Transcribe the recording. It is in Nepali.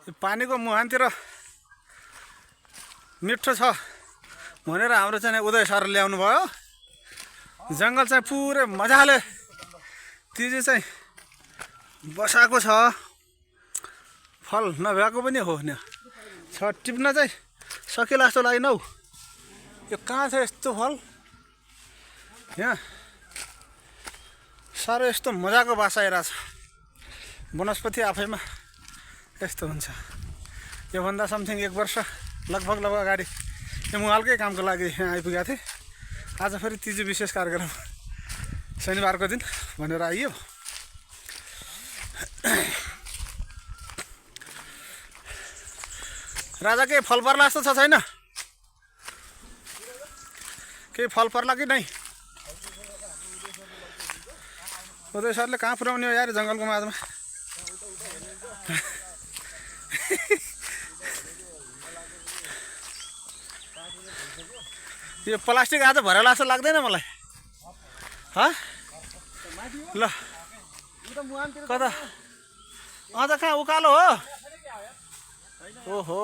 पानीको मुहानतिर मिठो छ भनेर हाम्रो चाहिँ उदय सर ल्याउनु भयो। जङ्गल चाहिँ पुरै मजाले तिजे चाहिँ बसाएको छ। फल नभएको पनि हो नि छ, टिप्न चाहिँ सकिला जस्तो लागेन हौ। यो कहाँ छ यस्तो फल? यहाँ साह्रो यस्तो मजाको बासा आइरहेछ। वनस्पति आफैमा यस्तो हुन्छ। योभन्दा समथिङ 1 वर्ष लगभग अगाडि यो मुहालकै कामको लागि यहाँ आइपुगेको थिएँ। आज फेरि तिजो विशेष कार्यक्रम शनिबारको दिन भनेर आइयो। राजा केही फल पर्ला जस्तो छ छैन? केही फल पर्ला कि नै? उदय सरले कहाँ पुर्याउने हो यार जङ्गलको माझमा? यो प्लास्टिक आज भरेला जस्तो लाग्दैन मलाई। ल कता अझ कहाँ उकालो हो? ओहो